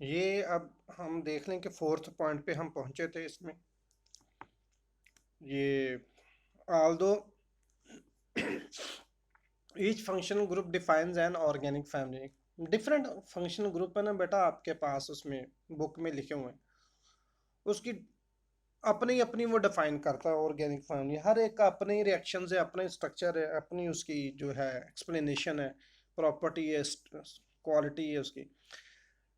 ये अब हम देख लें कि फोर्थ पॉइंट पे हम पहुंचे थे इसमें। ये although each functional group defines an organic family, different functional group है ना बेटा आपके पास उसमें बुक में लिखे हुए हैं, उसकी अपनी अपनी वो डिफाइन करता है ऑर्गेनिक फैमिली। हर एक का अपने ही रिएक्शन है, अपना स्ट्रक्चर है, अपनी उसकी जो है एक्सप्लेनेशन है, प्रॉपर्टी है, क्वालिटी है उसकी।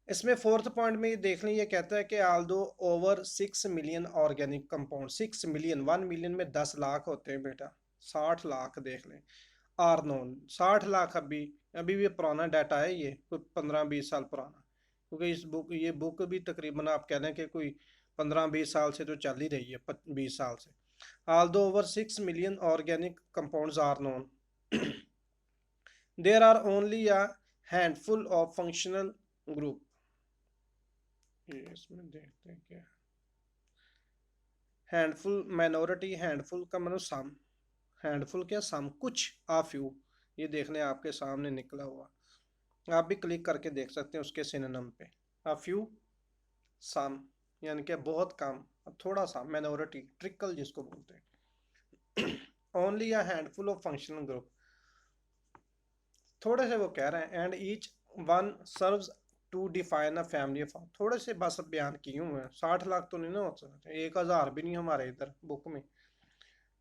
इसमें फोर्थ पॉइंट में ये देख लें, ये कहता है कि Aldous over 6 million organic compound, 6 million, 1 million में 10 लाख होते हैं बेटा, 60 लाख देख लें आर नोन। 60 लाख अभी अभी भी पुराना डाटा है, ये कोई 15-20 साल पुराना, क्योंकि इस बुक ये बुक भी तकरीबन आप कह लें कि कोई 15-20 साल से तो चल ही रही है, 20 साल से। Although over 6 million organic compounds are known, there are only a handful of functional group. ये इसमें देखते हैं क्या, हैंडफुल माइनॉरिटी, हैंडफुल का मतलब सम, हैंडफुल क्या सम, कुछ आ फ्यू, ये देख लें आपके सामने निकला हुआ, आप भी क्लिक करके देख सकते हैं उसके सिनोनिम पे। आ फ्यू, सम, यानी कि बहुत कम, थोड़ा सा, माइनॉरिटी, ट्रिकल जिसको बोलते हैं। Only a handful of functional group, थोड़े से वो कह रहे हैं, and each one serves to define a family of, थोड़े से बस बयान किए हुए हैं, 60 लाख तो नहीं ना हो सकते, 1,000 भी नहीं हमारे इधर बुक में,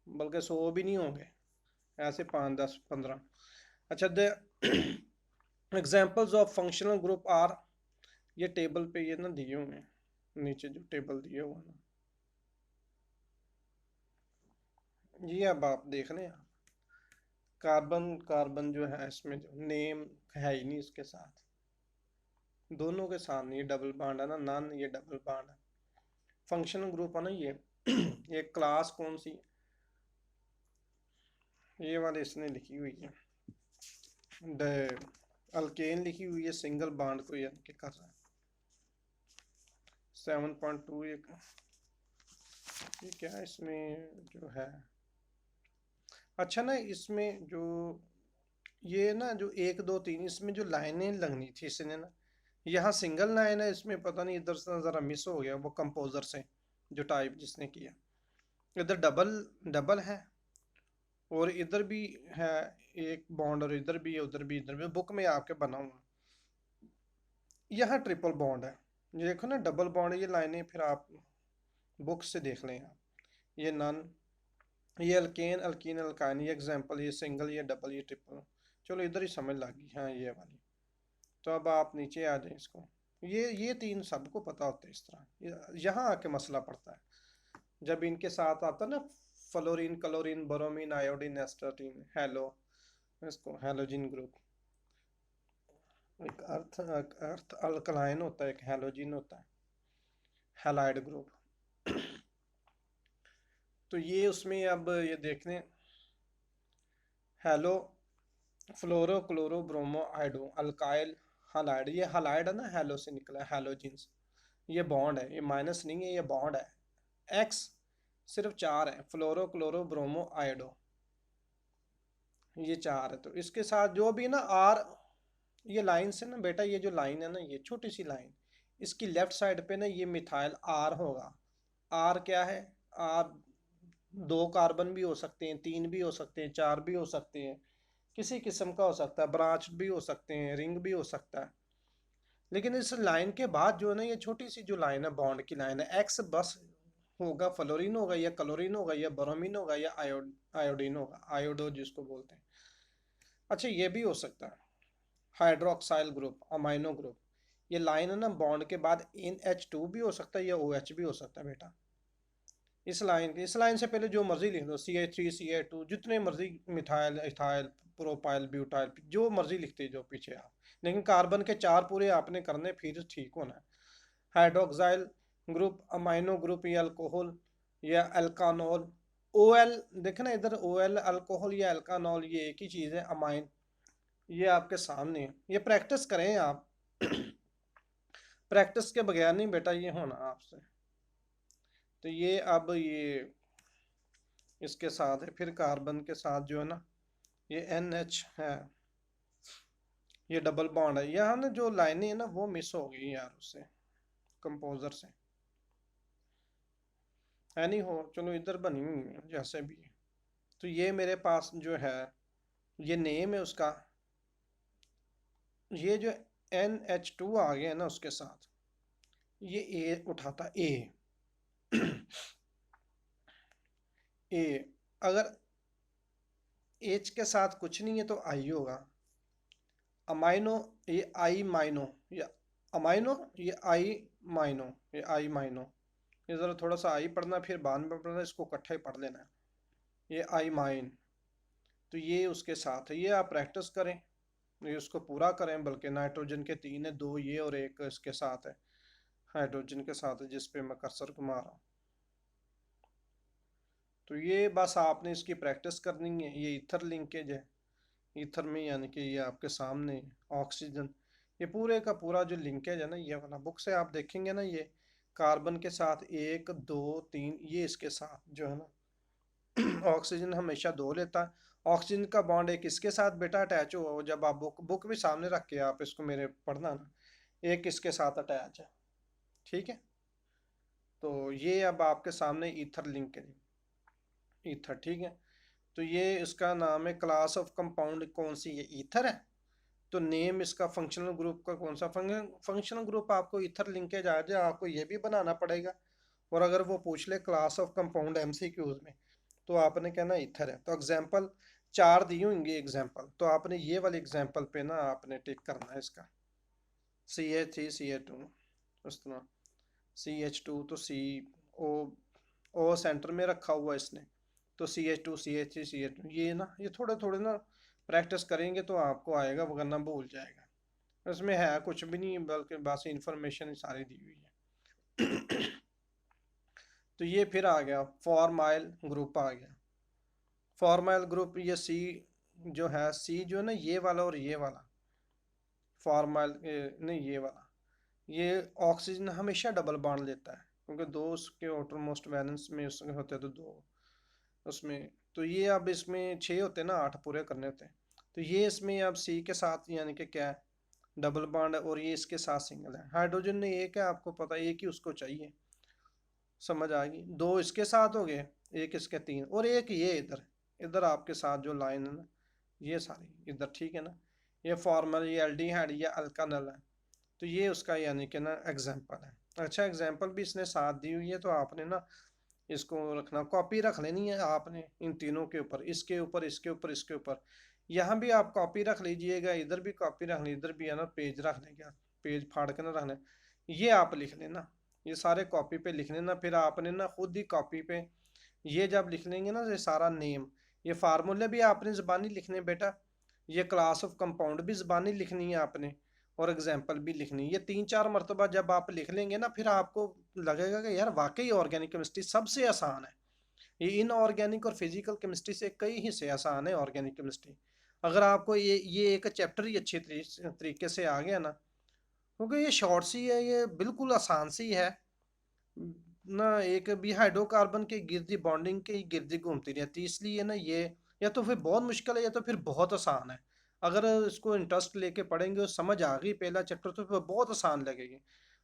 बल्कि 100 भी नहीं होंगे, ऐसे 5, 10, 15। अच्छा, the examples of functional group are, ये टेबल पे ये ना दिए हुए हैं, नीचे जो टेबल दिए हुए हैं ना, ये अब आप देख लें आप, कार्बन कार्बन जो है इसमें जो नेम है ही नहीं इसके साथ, दोनों के सामने ये डबल बॉन्ड है ना, नन, ये डबल बॉन्ड है, फंक्शनल ग्रुप है ना ये। ये क्लास कौन सी, ये वाले इसने लिखी हुई है, द अल्केन लिखी हुई है, सिंगल बॉन्ड को ये कर रहा है। 7.2, ये क्या है इसमें जो है, अच्छा ना इसमें जो ये ना जो 1, 2, 3, इसमें जो लाइनें लगनी थी इसने ना, यहाँ सिंगल लाइन है, इसमें पता नहीं इधर से ज़रा मिस हो गया वो कंपोजर से, जो टाइप जिसने किया, इधर डबल डबल है, और इधर भी है एक बॉन्ड, और इधर भी है, उधर भी, इधर भी, बुक में आपके बना हुआ, यहाँ ट्रिपल बॉन्ड है, ये देखो ना डबल बॉन्ड, ये लाइनें फिर आप बुक से देख लें आप, ये नन, ये अल्केन, अल्कीन, अल्काइन, ये एग्जांपल, ये सिंगल, ये डबल, ये ट्रिपल, चलो इधर ही समझ लगी, हाँ ये वाली। तो अब आप नीचे आ जाए इसको, ये तीन सबको पता होता है इस तरह, यहाँ आके मसला पड़ता है जब इनके साथ आता ना, fluorine, chlorine, bromine, iodine, astatine, halo, इसको हेलोजिन ग्रुप, एक अर्थ अर्थ अल्कलाइन होता है, एक हेलोजिन होता है, हैलाइड ग्रुप। तो ये उसमें अब ये देख लें, हेलो, फ्लोरो, क्लोरो, ब्रोमो, आइडो, अल्काइल, हलाइड, ये हलाइड है ना, हेलो से निकला है, हेलोजिन्स, ये बॉन्ड है, ये माइनस नहीं है, ये बॉन्ड है। एक्स सिर्फ 4 है, फ्लोरो, क्लोरो, ब्रोमो, आइडो, ये 4 है। तो इसके साथ जो भी ना आर, ये लाइन से ना बेटा, ये जो लाइन है ना, ये छोटी सी लाइन, इसकी लेफ्ट साइड पे ना ये मिथाइल आर होगा। आर क्या है, आर 2 कार्बन भी हो सकते हैं, 3 भी हो सकते हैं, 4 भी हो सकते हैं, किसी किस्म का हो सकता है, ब्रांच भी हो सकते हैं, रिंग भी हो सकता है। लेकिन इस लाइन के बाद जो है ना, ये छोटी सी जो लाइन है, बॉन्ड की लाइन है, एक्स बस होगा, फ्लोरीन होगा, या क्लोरीन होगा, या ब्रोमीन होगा, या आयोडीन होगा, आयोडो जिसको बोलते हैं। अच्छा, ये भी हो सकता है हाइड्रोक्साइल ग्रुप, अमाइनो ग्रुप, ये लाइन है ना बॉन्ड के बाद इन H2 भी हो सकता है, या OH भी हो सकता है बेटा। इस लाइन से पहले जो मर्जी लिख दो, CH3, CH2, जितने मर्जी, मिथाइल, इथाइल, प्रोपाइल, ब्यूटाइल, जो मर्जी लिखते जो पीछे आप, लेकिन कार्बन के 4 पूरे आपने करने, फिर ठीक होना है। हाइड्रोक्साइल ग्रुप, अमाइनो ग्रुप, या अल्कोहल, या एल्कानॉल, OL, देखे ना इधर, OL अल्कोहल या एल्कानॉल, ये एक ही चीज़ है, अमाइन, ये आपके सामने है, ये प्रैक्टिस करें आप। प्रैक्टिस के बगैर नहीं बेटा ये होना आपसे। तो ये अब ये इसके साथ है, फिर कार्बन के साथ जो है ना, ये NH है, ये डबल बॉन्ड है। यहाँ ना जो लाइनें है ना वो मिस हो गई यार उससे, कंपोजर से, है नहीं हो, चलो इधर बनी हुई है जैसे भी है। तो ये मेरे पास जो है ये नेम है उसका, ये जो NH2 आ गया है ना उसके साथ, ये ए उठाता ए ए, अगर एच के साथ कुछ नहीं है तो आई होगा। अमाइनो, ये आई माइनो, ये अमाइनो, ये आई माइनो, ये आई माइनो, ये ज़रा थोड़ा सा आई पढ़ना फिर बाद में पढ़ना, इसको इकट्ठा ही पढ़ लेना है। ये आई माइन, तो ये उसके साथ है, ये आप प्रैक्टिस करें, ये उसको पूरा करें। बल्कि नाइट्रोजन के 3 है, 2 ये और एक इसके साथ है, हाइड्रोजन के साथ है जिस पे मैं कर्सर घुमा रहा हूँ। तो ये बस आपने इसकी प्रैक्टिस करनी है। ये ईथर लिंकेज है, ईथर में यानी कि ये आपके सामने ऑक्सीजन, ये पूरे का पूरा जो लिंकेज है ना, ये वाला बुक से आप देखेंगे ना, ये कार्बन के साथ 1 2 3, ये इसके साथ जो है ना ऑक्सीजन हमेशा 2 लेता है। ऑक्सीजन का बॉन्ड एक इसके साथ बेटा अटैच हुआ हो, जब आप बुक बुक भी सामने रख के आप इसको मेरे पढ़ना ना, एक इसके साथ अटैच है, ठीक है। तो ये अब आपके सामने ईथर लिंकेज, ईथर, ठीक है। तो ये इसका नाम है, क्लास ऑफ कंपाउंड कौन सी है, ईथर है। तो नेम इसका फंक्शनल ग्रुप का कौन सा, फंक्शनल ग्रुप आपको ईथर लिंकेज आ जाए, आपको ये भी बनाना पड़ेगा। और अगर वो पूछ ले क्लास ऑफ कंपाउंड MCQs में, तो आपने कहना ईथर है। तो एग्जांपल 4 दी होंगी एग्जांपल, तो आपने ये वाले एग्जांपल पे ना आपने टिक करना है इसका, CH3 CH2, उस तरह CH2, तो O, O सेंटर में रखा हुआ इसने, तो CH2 CH3 CH2, ये ना ये थोड़े थोड़े ना प्रैक्टिस करेंगे तो आपको आएगा, वरना भूल जाएगा। इसमें है कुछ भी नहीं, बल्कि बस इंफॉर्मेशन सारी दी हुई है तो ये फिर आ गया फॉर्माइल ग्रुप आ गया। फॉर्माइल ग्रुप, ये सी जो है, सी जो है ना ये वाला और ये वाला फॉर्माइल, नहीं ये वाला, ये ऑक्सीजन हमेशा डबल बॉन्ड लेता है, क्योंकि दो उसके आउटरमोस्ट वैलेंस में उसके होते हैं, तो दो उसमें, तो ये अब इसमें 6 होते हैं ना, 8 पूरे करने होते हैं। तो ये इसमें अब सी के साथ यानी कि क्या है, डबल बॉन्ड है, और ये इसके साथ सिंगल है। हाइड्रोजन ने एक है, आपको पता है, एक ही उसको चाहिए, समझ आ गई। 2 इसके साथ हो गए, एक इसके 3, और एक ये इधर, इधर आपके साथ जो लाइन है ना, ये सारी इधर, ठीक है ना। ये फॉर्मल, ये एल्डिहाइड, ये अल्कानल है। तो ये उसका यानी कि ना एग्जाम्पल है। अच्छा, एग्जाम्पल भी इसने साथ दी हुई है, तो आपने ना इसको रखना, कॉपी रख लेनी है आपने इन तीनों के ऊपर, इसके ऊपर, इसके ऊपर, इसके ऊपर। यहाँ भी आप कॉपी रख लीजिएगा, इधर भी कॉपी रख ली, इधर भी है ना पेज रख लेंगे, पेज फाड़ के ना रखना, ये आप लिख लेना, ये सारे कॉपी पे लिख लेना। फिर आपने ना खुद ही कॉपी पे ये जब लिख लेंगे ना, ये सारा नेम, ये फार्मूले भी आपने ज़बानी लिखने बेटा, ये क्लास ऑफ कंपाउंड भी ज़बानी लिखनी है आपने, और एग्जाम्पल भी लिखनी है। ये 3 4 मरतबा जब आप लिख लेंगे ना, फिर आपको लगेगा कि यार वाकई ऑर्गेनिक केमिस्ट्री सबसे आसान है। ये इनऑर्गेनिक और फिजिकल केमिस्ट्री से कई हिस्से आसान है ऑर्गेनिक केमिस्ट्री। अगर आपको ये एक चैप्टर ही अच्छे तरीके से आ गया ना, क्योंकि ये शॉर्ट सी है, ये बिल्कुल आसान सी है ना, एक भी हाइड्रोकार्बन के गिर्द बॉन्डिंग के गिर्द घूमती रहती, इसलिए ना ये या तो फिर बहुत मुश्किल है या तो फिर बहुत आसान है। अगर इसको इंटरेस्ट लेके पढ़ेंगे और समझ आ गई पहला चैप्टर, तो फिर बहुत आसान लगेगी,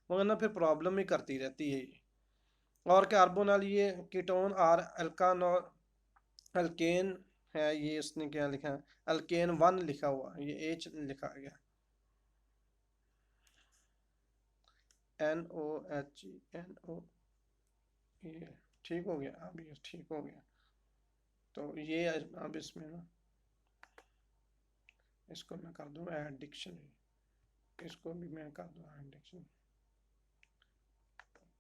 मगर ना फिर प्रॉब्लम ही करती रहती है ये। और कार्बोनल, ये कीटोन आर एल्कान और अल्केन है, ये इसने क्या लिखा है, अल्केन 1 लिखा हुआ, ये H लिखा गया, NOH ये ठीक हो गया, अब ये ठीक हो गया। तो ये अब इसमें ना इसको मैं कर दूँ ऐड डिक्शनरी, इसको भी मैं कर दूँ ऐड डिक्शनरी।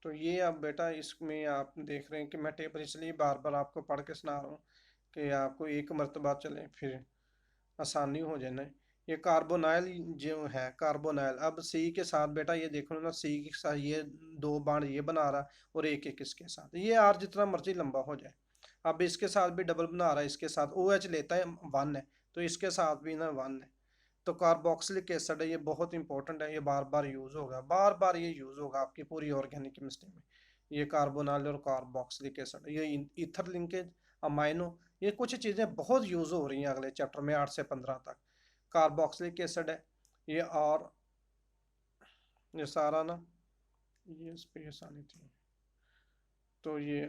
तो ये अब बेटा इसमें आप देख रहे हैं कि मैं टेबल इसलिए बार बार आपको पढ़ के सुना रहा हूँ कि आपको एक मरतबा चले फिर आसानी हो जाए ना। ये कार्बोनाइल जो है, कार्बोनाइल अब सी के साथ बेटा, ये देखो ना, सी के साथ ये 2 बाण ये बना रहा, और एक एक इसके साथ, ये आर जितना मर्जी लंबा हो जाए। अब इसके साथ भी डबल बना रहा है, इसके साथ OH लेता है 1 है, तो इसके साथ भी ना 1 है। तो कार्बोक्सिलिक एसिड है, ये बहुत इंपॉर्टेंट है, ये बार बार यूज़ होगा, बार बार ये यूज़ होगा आपकी पूरी ऑर्गेनिक केमिस्ट्री में। ये कार्बोनाइल और कार्बोक्सिलिक एसिड, ये ईथर लिंकेज, अमाइनो, ये कुछ चीज़ें बहुत यूज़ हो रही हैं अगले चैप्टर में 8 से 15 तक। कार्बोक्सिलिक एसिड है, ये और ये सारा ना, ये स्पेस आनी थी, तो ये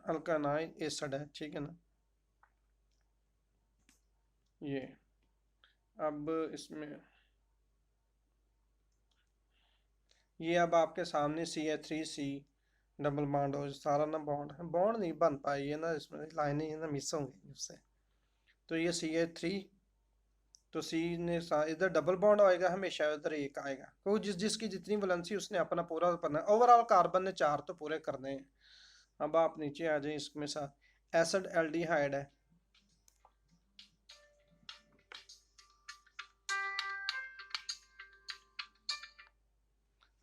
अल्कानाइन एसिड है, ठीक है ना। ये अब इसमें ये अब आपके सामने CH3C डबल बॉन्ड हो, सारा ना बॉन्ड है, बॉन्ड नहीं बन पाई है ना, इसमें लाइनें है ना मिस होंगी उससे। तो ये CH3, तो सी ने इधर डबल बॉन्ड आएगा हमेशा, इधर एक आएगा, तो जिसकी जितनी वैलेंसी उसने अपना पूरा करना है। ओवरऑल कार्बन ने 4 तो पूरे करने हैं। अब आप नीचे आ जाए, इसमें साथ एसिड एल्डिहाइड है।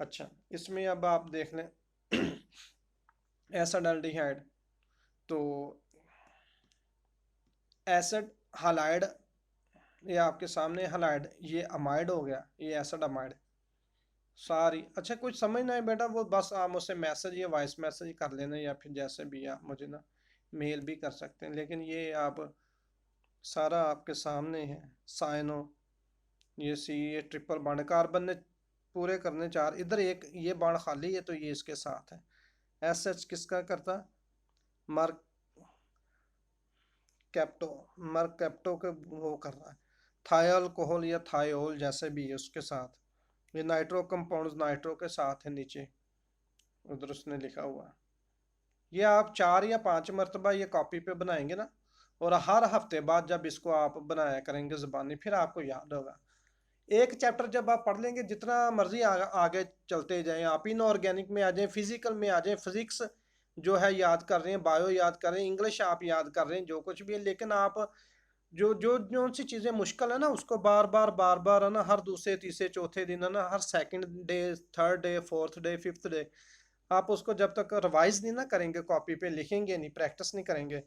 अच्छा, इसमें अब आप देख लें एसिड एल्डिहाइड, तो एसिड हालाइड, ये आपके सामने हालाइड, ये अमाइड हो गया, ये एसिड अमाइड सारी। अच्छा, कुछ समझ ना है बेटा, वो बस आप मुझसे मैसेज या वॉइस मैसेज कर लेना, या फिर जैसे भी आप मुझे ना मेल भी कर सकते हैं, लेकिन ये आप सारा आपके सामने है। साइनो, ये सी, ये ट्रिपल बॉन्ड कार्बन ने पूरे करने 4, इधर एक ये बॉन्ड खाली है, तो ये इसके साथ है। एस किसका करता, मार्क कैप्टो, मार्क कैप्टो के वो कर रहा है। थायोल्कोहल या थायोल जैसे भी है उसके साथ। ये नाइट्रो कंपाउंड्स नाइट्रो के साथ है नीचे, उधर उसने लिखा हुआ है। ये आप 4 या 5 मरतबा ये कॉपी पे बनाएंगे ना, और हर हफ्ते बाद जब इसको आप बनाया करेंगे ज़बानी, फिर आपको याद होगा। एक चैप्टर जब आप पढ़ लेंगे, जितना मर्जी आगे चलते जाएं, आप इनऑर्गेनिक में आ जाएं, फिजिकल में आ जाएं, फिजिक्स जो है याद कर रहे हैं, बायो याद कर रहे हैं, इंग्लिश आप याद कर रहे हैं, जो कुछ भी है, लेकिन आप जो जो जो सी चीज़ें मुश्किल है ना, उसको बार बार है ना, हर दूसरे तीसरे चौथे दिन है ना, हर second day, third day, fourth day, fifth day, आप उसको जब तक रिवाइज नहीं ना करेंगे, कॉपी पे लिखेंगे नहीं, प्रैक्टिस नहीं करेंगे,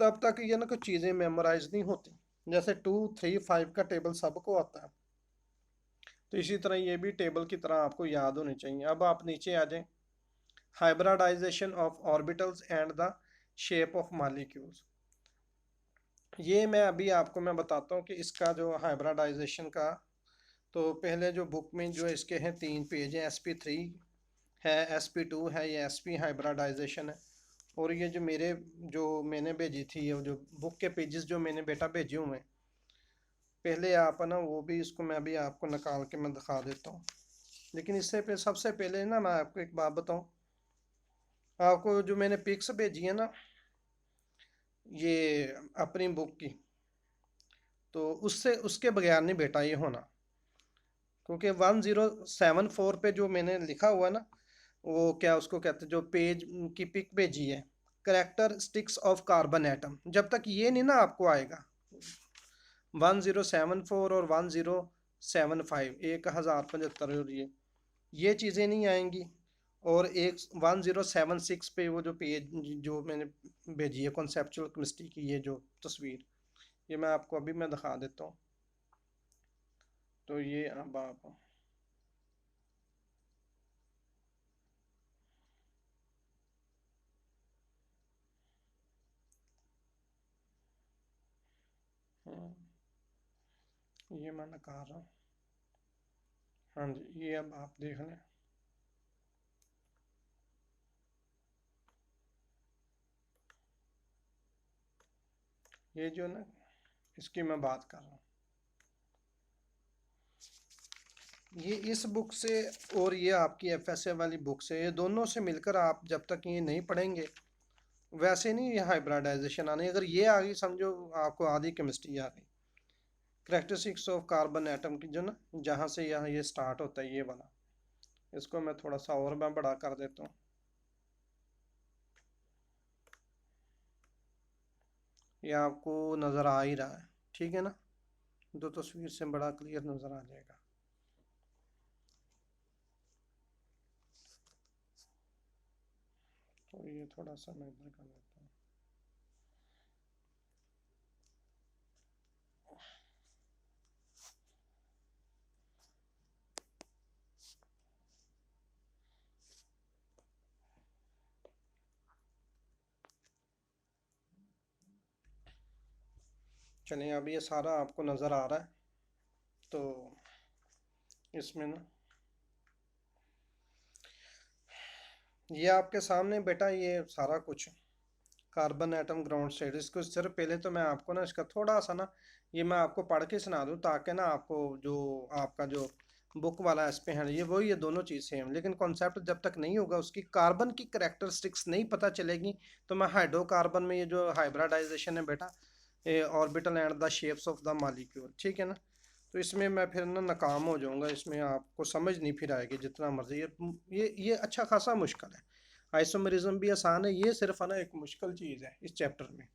तब तक ये ना कुछ चीज़ें मेमोराइज नहीं होती। जैसे 2, 3, 5 का टेबल सबको आता है, तो इसी तरह ये भी टेबल की तरह आपको याद होनी चाहिए। अब आप नीचे आ जाएं, hybridisation of orbitals and the shape of molecules. ये मैं अभी आपको मैं बताता हूँ कि इसका जो हाइब्रिडाइजेशन का, तो पहले जो बुक में जो इसके हैं 3 पेज हैं, sp3 है, sp2 है, ये sp हाइब्रिडाइजेशन है। और ये जो मैंने भेजी थी, ये जो बुक के पेजेस जो मैंने बेटा भेजे हुए हैं, पहले आप है ना वो भी, इसको मैं भी आपको निकाल के मैं दिखा देता हूँ। लेकिन इससे सबसे पहले ना मैं आपको एक बात बताऊँ, आपको जो मैंने पिक्स भेजी है ना, ये अपनी बुक की, तो उससे उसके बगैर नहीं बेटा ये होना, क्योंकि 1074 पे जो मैंने लिखा हुआ है ना, वो क्या उसको कहते हैं, जो पेज की पिक भेजी है, करेक्टरिस्टिक्स ऑफ कार्बन एटम, जब तक ये नहीं ना आपको आएगा, 1074 और 1075, 1075, और ये चीज़ें नहीं आएंगी। और एक 1076 पे वो जो पेज जो मैंने भेजी है कॉन्सेप्चुअल केमिस्ट्री की, ये जो तस्वीर, ये मैं आपको अभी मैं दिखा देता हूँ। तो ये अब आप, ये मैं निकाल रहा हूँ। हाँ जी, ये अब आप देख लें, ये जो ना, इसकी मैं बात कर रहा हूँ, ये इस बुक से और ये आपकी FSA वाली बुक से, ये दोनों से मिलकर आप जब तक ये नहीं पढ़ेंगे, वैसे नहीं ये हाइब्रिडाइजेशन आने। अगर ये आ गई, समझो आपको आधी केमिस्ट्री आ गई। करेक्टरिस्टिक्स ऑफ कार्बन एटम की जो ना, जहाँ से यहाँ ये स्टार्ट होता है, ये वाला, इसको मैं थोड़ा सा और मैं बड़ा कर देता हूँ, ये आपको नज़र आ ही रहा है, ठीक है ना, दो तस्वीर से बड़ा क्लियर नज़र आ जाएगा। तो ये थोड़ा सा मैं इधर कर देता हूँ। चलिए, अब ये सारा आपको नज़र आ रहा है, तो इसमें ना ये आपके सामने बेटा ये सारा कुछ कार्बन एटम ग्राउंड स्टेट, इसको सिर्फ पहले तो मैं आपको ना इसका थोड़ा सा ना ये मैं आपको पढ़ के सुना दूं ताकि ना आपको जो आपका जो बुक वाला इस पे है ये वही, ये दोनों चीज़ सेम, लेकिन कॉन्सेप्ट जब तक नहीं होगा, उसकी कार्बन की करेक्टरिस्टिक्स नहीं पता चलेगी, तो मैं हाइड्रोकार्बन में ये जो हाइब्रिडाइजेशन है बेटा, orbital and the shapes of the molecule, ठीक है ना, तो इसमें मैं फिर ना नाकाम हो जाऊंगा, इसमें आपको समझ नहीं फिर आएगी जितना मर्जी, ये अच्छा खासा मुश्किल है। आइसोमेरिज्म भी आसान है, ये सिर्फ है ना एक मुश्किल चीज़ है इस चैप्टर में।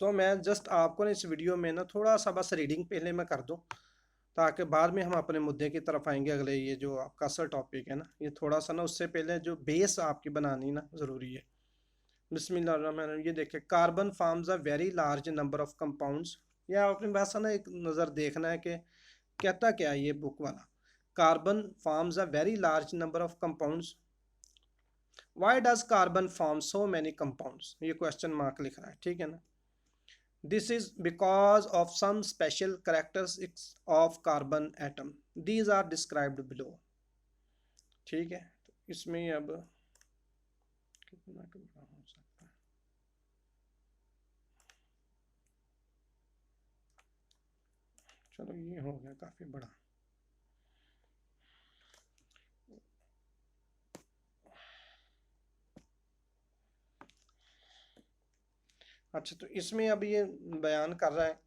तो मैं जस्ट आपको ना इस वीडियो में ना थोड़ा सा बस रीडिंग पहले मैं कर दूं, ताकि बाद में हम अपने मुद्दे की तरफ आएंगे, अगले ये जो आपका असल टॉपिक है ना, ये थोड़ा सा ना उससे पहले जो बेस आपकी बनानी ना ज़रूरी है। बिस्मिल्लाह, ये देखे, carbon forms a very large number of compounds, या आपने बस ना एक नज़र देखना है कि कहता क्या है ये बुक वाला। Carbon forms a very large number of compounds, why does carbon form so many compounds, ये क्वेश्चन मार्क लिख रहा है, ठीक है ना। This is because of some special characteristics of carbon atom, these are described below, ठीक है। तो इसमें अब कितना हो सकता है, चलो ये हो गया काफ़ी बड़ा। अच्छा, तो इसमें अब ये बयान कर रहा है,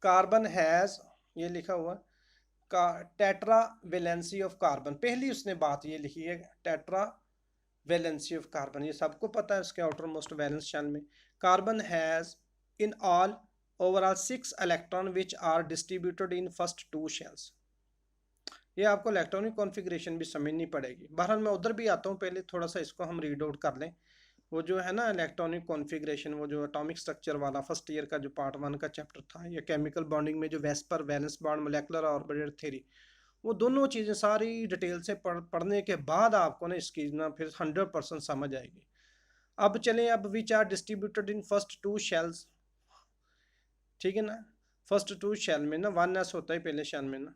कार्बन हैज़, ये लिखा हुआ का टेट्रा वैलेंसी ऑफ कार्बन, पहली उसने बात ये लिखी है, टेट्रा वैलेंसी ऑफ कार्बन, ये सबको पता है, उसके आउटर मोस्ट वैलेंस शेल में carbon has in all overall 6 electron which are distributed in first 2 shells. ये आपको इलेक्ट्रॉनिक कॉन्फ़िगरेशन भी समझनी पड़ेगी, बहरहाल मैं उधर भी आता हूँ, पहले थोड़ा सा इसको हम रीड आउट कर लें। वो जो है ना इलेक्ट्रॉनिक कॉन्फ़िगरेशन, वो जो एटॉमिक स्ट्रक्चर वाला फर्स्ट ईयर का जो पार्ट 1 का चैप्टर था, या केमिकल बॉन्डिंग में जो VSEPR valence bond molecular orbital theory, वो दोनों चीज़ें सारी डिटेल से पढ़ने के बाद आपको ना इसकी ना फिर 100% समझ आएगी। अब चलें, अब which are distributed in first 2 shells, ठीक है ना। फर्स्ट 2 शेल में ना 1s होता है पहले शेल में ना,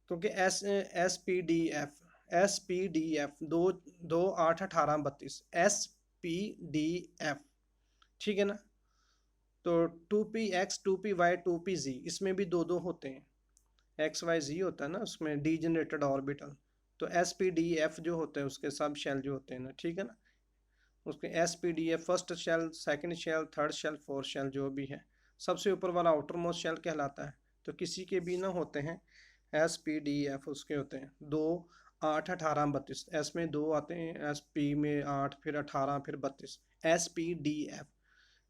क्योंकि एस पी डी एफ दो 2 8 18 32 SPDF, ठीक है ना। तो 2p x 2p y 2p z, इसमें भी दो दो होते हैं, XYZ होता है ना उसमें डी जनरेटेड ऑर्बिटल, तो SPDF जो होते हैं उसके सब शेल जो होते हैं ना, ठीक है ना, उसके SPDF first shell, second shell, third shell, fourth shell जो भी है, सबसे ऊपर वाला आउटर मोस्ट शेल कहलाता है। तो किसी के भी ना होते हैं SPDF, उसके होते हैं 2 8 18 32, एस में 2 आते हैं, SP में 8, फिर 18, फिर 32, SPDF,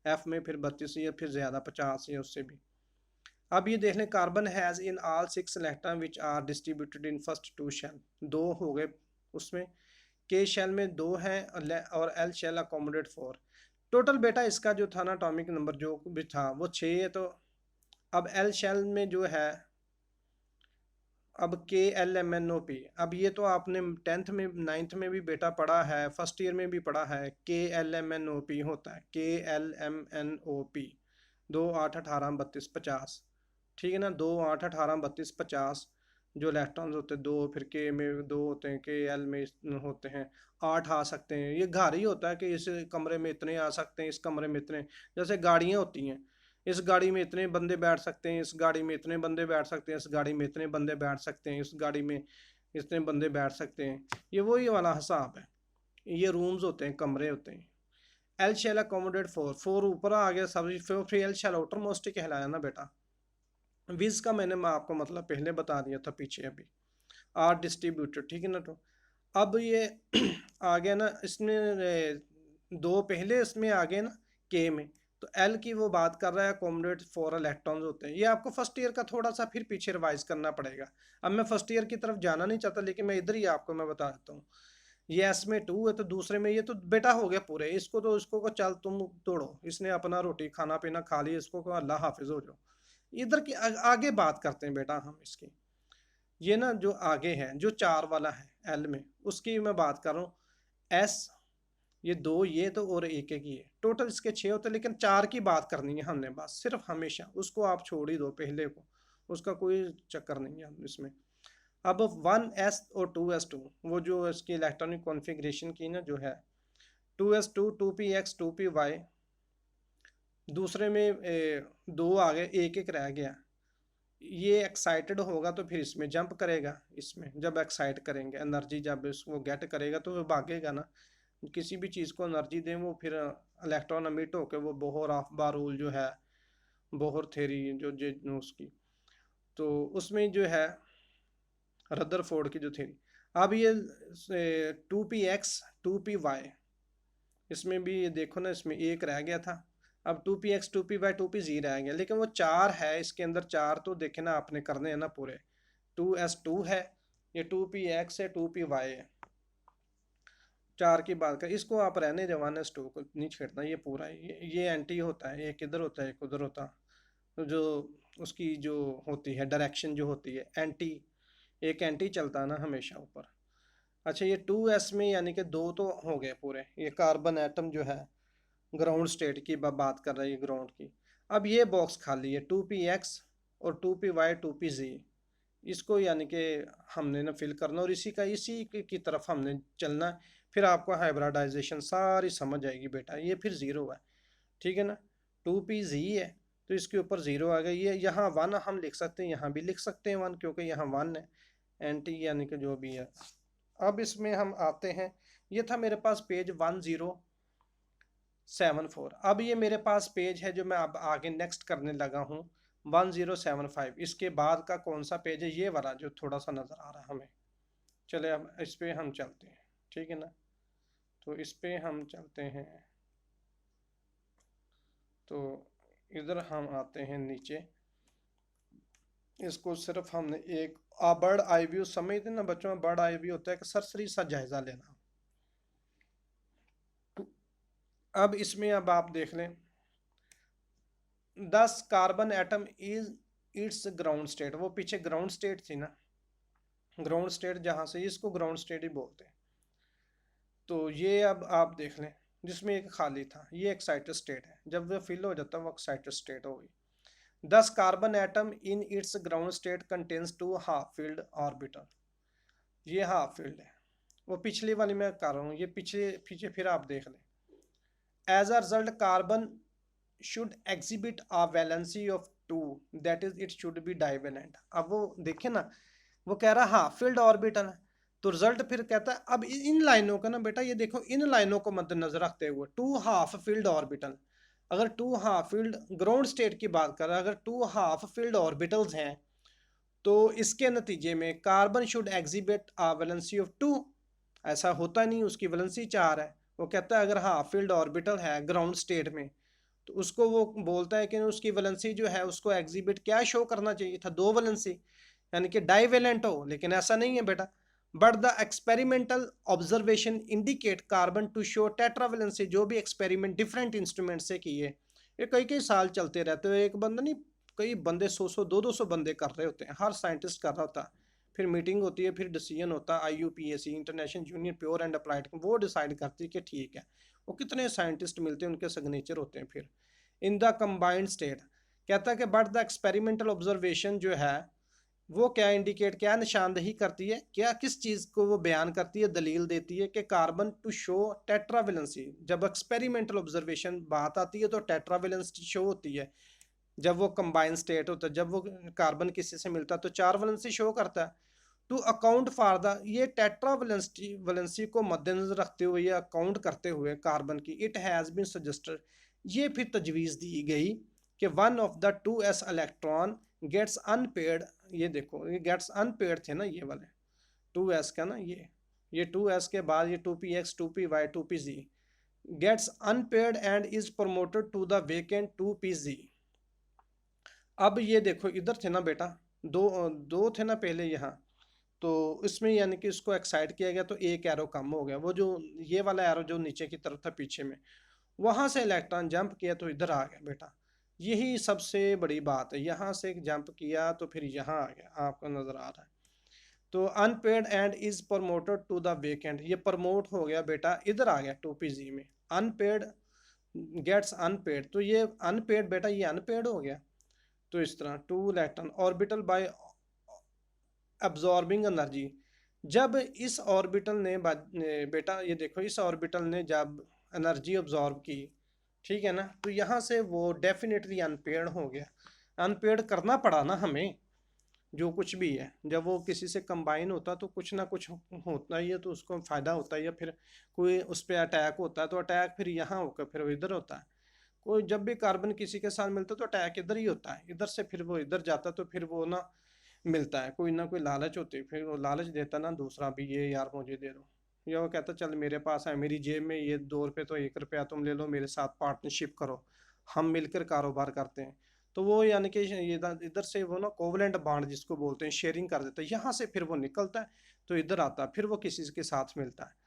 F में फिर 32 या फिर ज़्यादा 50 या उससे भी। अब ये देख लें, carbon has in all 6 electron which are distributed in first 2 shell, 2 हो गए उसमें, के शेल में 2 हैं और एल शेल अकोमोडेट 4। टोटल बेटा इसका जो था ना एटॉमिक नंबर जो भी था वो 6 है, तो अब एल शेल में जो है, अब KLMNOP, अब ये तो आपने 10th में 9th में भी बेटा पढ़ा है, फर्स्ट ईयर में भी पढ़ा है, KLMNOP होता है, KLMNOP 2 8 18 32 50, ठीक है ना, 2 8 18 32 50 जो इलेक्ट्रॉन्स होते हैं, 2 फिर के में 2 होते हैं, KL में होते हैं 8 आ सकते हैं, ये घर ही होता है कि इस कमरे में इतने आ सकते हैं, इस कमरे में इतने, जैसे गाड़ियाँ होती हैं, इस गाड़ी में इतने बंदे बैठ सकते हैं, इस गाड़ी में इतने बंदे बैठ सकते हैं, इस गाड़ी में इतने बंदे बैठ सकते हैं, इस गाड़ी में इतने बंदे बैठ सकते हैं, ये वही वाला हिसाब है, ये रूम्स होते हैं, कमरे होते हैं। एल शेल अकोमोडेट 4, 4 ऊपर आ गया सब, फिर एल शेल आउटर मोस्ट कहलाया ना बेटा। विज का मैंने मैं आपको मतलब पहले बता दिया था पीछे अभी, आर डिस्ट्रीब्यूटेड, ठीक है ना। तो अब ये आ गया ना इसमें, 2 पहले इसमें आ गए ना के में, तो एल की वो बात कर रहा है अकोमोडेट 4 इलेक्ट्रॉन्स होते हैं, ये आपको फर्स्ट ईयर का थोड़ा सा फिर पीछे रिवाइज करना पड़ेगा। अब मैं फर्स्ट ईयर की तरफ जाना नहीं चाहता, लेकिन मैं इधर ही आपको मैं बता देता हूँ, ये एस में 2 है, तो दूसरे में ये तो बेटा हो गया पूरे, इसको तो इसको को चल तुम तोड़ो, इसने अपना रोटी खाना पीना खा लिया, इसको को अल्लाह हाफिज हो जाओ। इधर की आगे बात करते हैं बेटा हम इसकी, ये ना जो आगे है जो 4 वाला है एल में, उसकी मैं बात कर रहा हूँ, एस, ये 2 ये तो और एक ही है, टोटल इसके 6 होते हैं, लेकिन 4 की बात करनी है हमने बस सिर्फ, हमेशा उसको आप छोड़ ही दो पहले को, उसका कोई चक्कर नहीं है इसमें। अब 1s और 2s2 वो जो इसकी इलेक्ट्रॉनिक कॉन्फ़िगरेशन की ना जो है 2s2 2px 2py, दूसरे में दो आ गए, एक एक रह गया। ये एक्साइटेड होगा तो फिर इसमें जंप करेगा, इसमें जब एक्साइट करेंगे एनर्जी जब इसको गेट करेगा तो वो भागेगा ना। किसी भी चीज़ को एनर्जी दें वो फिर इलेक्ट्रॉन अमिट होकर वो बोहर ऑफ बारूल जो है, बोहर थ्योरी जो उसकी, तो उसमें जो है रदरफोर्ड की जो थ्योरी। अब ये 2px 2py, इसमें भी ये देखो ना, इसमें एक रह गया था। अब 2px 2py 2pz रह गया, लेकिन वो चार है इसके अंदर, चार तो देखे ना आपने करने हैं ना पूरे। 2s2 है, ये 2px है, 2py है, चार की बात कर, इसको आप रहने जवान स्टो को नहीं छेड़ना, ये पूरा है, ये एंटी होता है, एक इधर होता है एक उधर होता है। तो जो उसकी जो होती है डायरेक्शन जो होती है एंटी, एक एंटी चलता है ना हमेशा ऊपर। अच्छा ये 2s में यानी कि दो तो हो गए पूरे, ये कार्बन एटम जो है ग्राउंड स्टेट की बात कर रही है, ग्राउंड की। अब ये बॉक्स खाली है 2px और 2py 2pz, इसको यानी कि हमने ना फिल करना और इसी का इसी की तरफ हमने चलना है। फिर आपको हाइब्रिडाइजेशन सारी समझ आएगी बेटा। ये फिर ज़ीरो है, ठीक है ना, 2pz है तो इसके ऊपर ज़ीरो आ गया। ये यहाँ वन हम लिख सकते हैं, यहाँ भी लिख सकते हैं वन, क्योंकि यहाँ वन है एंटी यानी कि जो भी है। अब इसमें हम आते हैं, ये था मेरे पास पेज 1074। अब ये मेरे पास पेज है जो मैं अब आगे नेक्स्ट करने लगा हूँ 1075। इसके बाद का कौन सा पेज है, ये वाला जो थोड़ा सा नज़र आ रहा है हमें। चले अब इस पे हम चलते हैं, ठीक है ना, तो इस पे हम चलते हैं। तो इधर हम आते हैं नीचे, इसको सिर्फ हमने एक बर्ड आई व्यू समझते ना बच्चों, बर्ड आई व्यू होता है कि सरसरी सा जायजा लेना। अब इसमें अब आप देख लें 10 carbon atom is it's ground state, वो पीछे ग्राउंड स्टेट थी ना, ग्राउंड स्टेट जहां से, इसको ग्राउंड स्टेट ही बोलते हैं। तो ये अब आप देख लें जिसमें एक खाली था, ये एक्साइटेड स्टेट है, जब वो फिल हो जाता है वो एक्साइटेड स्टेट हो गई। 10 carbon atom in its ground state contains 2 half filled orbital, ये हाफ फील्ड है। वो पिछली वाली मैं कर रहा हूँ, ये पीछे पीछे फिर आप देख लें। As a result carbon should exhibit a valency of 2, that is it should be divalent. अब वो देखे ना, वो कह रहा हाफ फील्ड ऑर्बिटल है, तो रिजल्ट फिर कहता है, अब इन लाइनों का ना बेटा, ये देखो इन लाइनों को मद्देनजर रखते हुए 2 हाफ फील्ड ऑर्बिटल, अगर 2 हाफ फील्ड ग्राउंड स्टेट की बात करें, अगर 2 हाफ फील्ड ऑर्बिटल्स हैं तो इसके नतीजे में carbon should exhibit a valency of 2। ऐसा होता नहीं, उसकी वैलेंसी 4 है। वो कहता है अगर हाफ फील्ड ऑर्बिटल है ग्राउंड स्टेट में तो उसको वो बोलता है कि उसकी वैलेंसी जो है उसको एग्जिबिट क्या शो करना चाहिए था, 2 वैलेंसी, यानी कि डाइवेलेंट हो, लेकिन ऐसा नहीं है बेटा। But the experimental observation indicate carbon to show tetravalency, जो भी एक्सपेरिमेंट डिफरेंट इंस्ट्रूमेंट से किए, ये कई कई साल चलते रहते हैं, एक बंदा नहीं कई बंदे 100-200 बंदे कर रहे होते हैं, हर साइंटिस्ट कर रहा होता है। फिर मीटिंग होती है, फिर डिसीजन होता है, IUPAC international union pure and applied, वो डिसाइड करती है कि ठीक है। वो कितने साइंटिस्ट मिलते हैं, उनके सिग्नेचर होते हैं। फिर इन द कंबाइंड स्टेट कहता है कि बट द एक्सपेरिमेंटल ऑब्जर्वेशन जो है वो क्या इंडिकेट, क्या निशानदेही करती है, क्या किस चीज़ को वो बयान करती है, दलील देती है कि कार्बन टू शो टेट्रावेलेंसी। जब एक्सपेरिमेंटल ऑब्जर्वेशन बात आती है तो टेट्रावेलेंसी शो होती है, जब वो कंबाइन स्टेट होता है, जब वो कार्बन किसी से मिलता है तो 4 वैलेंसी शो करता है। टू अकाउंट फॉर द, ये टेट्रावेलेंसी वैलेंसी को मद्देनजर रखते हुए या अकाउंट करते हुए कार्बन की, इट हैज़ बीन सजेस्टेड, ये फिर तजवीज़ दी गई कि one of the 2s electron gets unpaired, ये देखो ये गेट्स अनपेड थे ना ये वाले 2s का ना, ये 2s के बाद ये 2px 2py 2pz gets unpaired and is promoted to the vacant 2pz। अब ये देखो इधर थे ना बेटा, दो दो थे ना पहले यहाँ, तो इसमें यानी कि इसको एक्साइट किया गया तो एक एरो कम हो गया, वो जो ये वाला एरो जो नीचे की तरफ था पीछे में, वहां से इलेक्ट्रॉन जंप किया तो इधर आ गया बेटा। यही सबसे बड़ी बात है, यहाँ से जंप किया तो फिर यहाँ आ गया, आपको नजर आ रहा है। तो unpaired and is promoted to the vacant, ये प्रमोट हो गया बेटा, इधर आ गया 2pz में। अनपेड गेट्स अनपेड, तो ये अनपेड बेटा, ये अनपेड हो गया। तो इस तरह 2 electron orbital by absorbing energy. जब इस ऑर्बिटल ने बेटा ये देखो, इस ऑर्बिटल ने जब एनर्जी अब्जॉर्ब की, ठीक है ना, तो यहाँ से वो डेफिनेटली अनपेयर्ड हो गया। अनपेयर्ड करना पड़ा ना हमें, जो कुछ भी है, जब वो किसी से कंबाइन होता तो कुछ ना कुछ होता ही है, तो उसको फ़ायदा होता है, या फिर कोई उस पर अटैक होता है तो अटैक फिर यहाँ होकर फिर वो इधर होता है। कोई जब भी कार्बन किसी के साथ मिलता है तो अटैक इधर ही होता है, इधर से फिर वो इधर जाता, तो फिर वो ना मिलता है, कोई ना कोई लालच होती है, फिर वो लालच देता ना दूसरा भी, ये यार मुझे दे दो, या वो कहता चल मेरे पास है, मेरी जेब में ये 2 रुपये तो 1 रुपया तुम ले लो, मेरे साथ पार्टनरशिप करो, हम मिलकर कारोबार करते हैं। तो वो यानी कि ये इधर से वो ना कोवलेंट बॉन्ड जिसको बोलते हैं, शेयरिंग कर देता है, यहाँ से फिर वो निकलता है तो इधर आता है, फिर वो किसी के साथ मिलता है।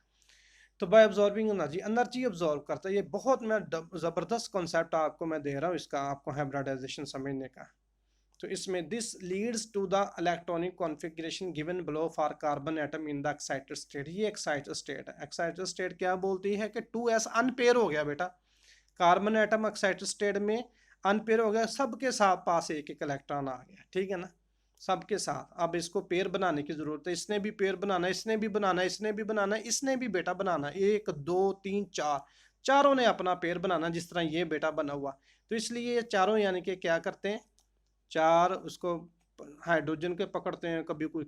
तो by absorbing energy, energy absorb करता है। ये बहुत मैं ज़बरदस्त कॉन्सेप्ट आपको मैं दे रहा हूँ इसका, आपको हाइब्रिडाइजेशन समझने का। तो इसमें this leads to the electronic configuration given below for carbon atom in the excited state. ये एक्साइटेड स्टेट है। एक्साइटेड स्टेट क्या बोलती है कि 2s अनपेयर हो गया बेटा, कार्बन एटम एक्साइटेड स्टेट में अनपेयर हो गया, सबके साथ पास एक एक इलेक्ट्रॉन आ गया, ठीक है ना, सबके साथ। अब इसको पेयर बनाने की जरूरत है, इसने भी पेयर बनाना, इसने भी बनाना, इसने भी बनाना, इसने भी बेटा बनाना, 1 2 3 4, चारों ने अपना पेयर बनाना, जिस तरह ये बेटा बना हुआ। तो इसलिए ये चारों यानी कि क्या करते हैं, चार उसको हाइड्रोजन के पकड़ते हैं, कभी कोई